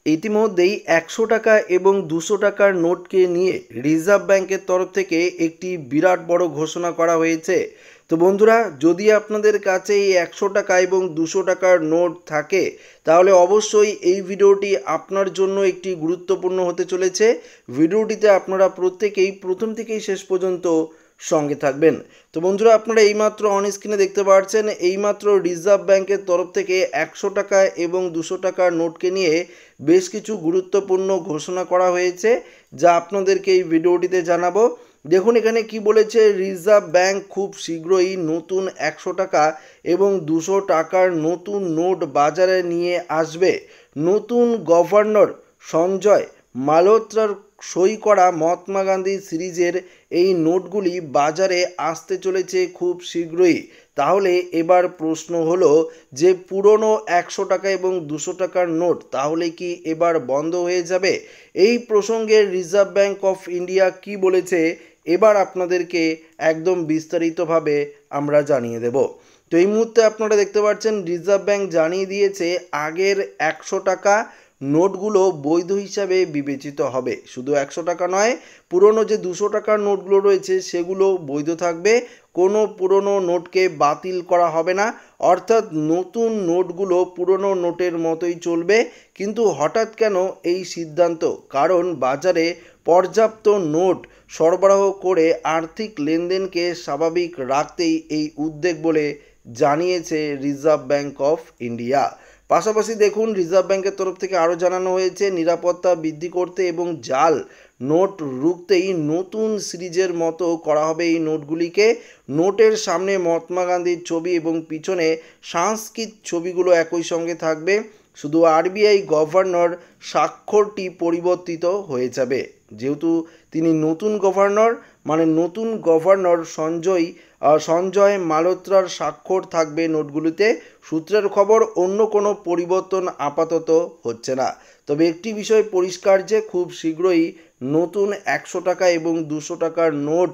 ইতিমধ্যেই ১০০ টাকা এবং ২০০ টাকার নোটকে নিয়ে রিজার্ভ ব্যাংকের তরফ থেকে একটি বিরাট বড় ঘোষণা করা হয়েছে। তো বন্ধুরা, যদি আপনাদের কাছে এই ১০০ টাকা এবং ২০০ টাকার নোট থাকে তাহলে অবশ্যই এই ভিডিওটি আপনার জন্য একটি গুরুত্বপূর্ণ হতে চলেছে। ভিডিওটিতে আপনারা প্রত্যেকেই প্রথম থেকেই শেষ পর্যন্ত সঙ্গে থাকবেন। তো বন্ধুরা, আপনারা এইমাত্র অন স্ক্রিনে দেখতে পাচ্ছেন এইমাত্র রিজার্ভ ব্যাংকের তরফ থেকে ১০০ টাকা এবং ২০০ টাকার নোটকে নিয়ে বেশ কিছু গুরুত্বপূর্ণ ঘোষণা করা হয়েছে, যা আপনাদেরকে এই ভিডিওটিতে জানাবো। দেখুন এখানে কি বলেছে, রিজার্ভ ব্যাংক খুব শীঘ্রই নতুন ১০০ টাকা এবং ২০০ টাকার নতুন নোট বাজারে নিয়ে আসবে। নতুন গভর্নর সঞ্জয় মালহোত্রার সই করা মহাত্মা গান্ধী সিরিজের এই নোটগুলি বাজারে আসতে চলেছে খুব শীঘ্রই। তাহলে এবার প্রশ্ন হলো যে পুরনো ১০০ টাকা এবং ২০০ টাকার নোট তাহলে কি এবার বন্ধ হয়ে যাবে? এই প্রসঙ্গে রিজার্ভ ব্যাংক অফ ইন্ডিয়া কি বলেছে এবার আপনাদেরকে একদম বিস্তারিতভাবে আমরা জানিয়ে দেব। তো এই মুহূর্তে আপনারা দেখতে পাচ্ছেন রিজার্ভ ব্যাংক জানিয়ে দিয়েছে আগের ১০০ টাকা নোটগুলো বৈধ হিসাবে বিবেচিত হবে। শুধু ১০০ টাকা নয়, পুরনো যে ২০০ টাকার নোটগুলো রয়েছে সেগুলো বৈধ থাকবে। কোনো পুরনো নোটকে বাতিল করা হবে না, অর্থাৎ নতুন নোটগুলো পুরনো নোটের মতোই চলবে। কিন্তু হঠাৎ কেন এই সিদ্ধান্ত? কারণ বাজারে পর্যাপ্ত নোট সরবরাহ করে আর্থিক লেনদেনকে স্বাভাবিক রাখতেই এই উদ্যোগ বলে জানিয়েছে রিজার্ভ ব্যাংক অফ ইন্ডিয়া। পাশাপাশি দেখুন রিজার্ভ ব্যাংকের তরফ থেকে আরও জানানো হয়েছে নিরাপত্তা বৃদ্ধি করতে এবং জাল নোট রুখতেই নতুন সিরিজের মতো করা হবে এই নোটগুলিকে। নোটের সামনে মহাত্মা গান্ধীর ছবি এবং পিছনে সাংস্কৃতিক ছবিগুলো একই সঙ্গে থাকবে। শুধু আরবিআই গভর্নর স্বাক্ষরটি পরিবর্তিত হয়ে যাবে। যেহেতু তিনি নতুন গভর্নর, মানে নতুন গভর্নর সঞ্জয় মালহোত্রার স্বাক্ষর থাকবে নোটগুলিতে। সূত্রের খবর, অন্য কোনো পরিবর্তন আপাতত হচ্ছে না। তবে একটি বিষয় পরিষ্কার যে খুব শীঘ্রই নতুন ১০০ টাকা এবং ২০০ টাকার নোট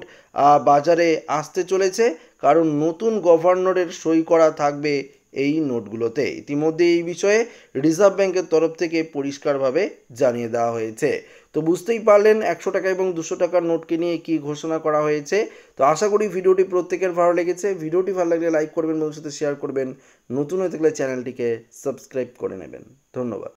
বাজারে আসতে চলেছে, কারণ নতুন গভর্নরের সই করা থাকবে এই নোটগুলোতে। ইতিমধ্যে এই বিষয়ে রিজার্ভ ব্যাংকের তরফ থেকে পরিষ্কারভাবে জানিয়ে দেওয়া হয়েছে। তো বুঝতেই পারলেন ১০০ টাকা এবং ২০০ টাকার নোটকে নিয়ে কী ঘোষণা করা হয়েছে। তো আশা করি ভিডিওটি প্রত্যেকের ভালো লেগেছে। ভিডিওটি ভালো লাগলে লাইক করবেন, বন্ধুদের সাথে শেয়ার করবেন। নতুন হয়ে থাকলে চ্যানেলটিকে সাবস্ক্রাইব করে নেবেন। ধন্যবাদ।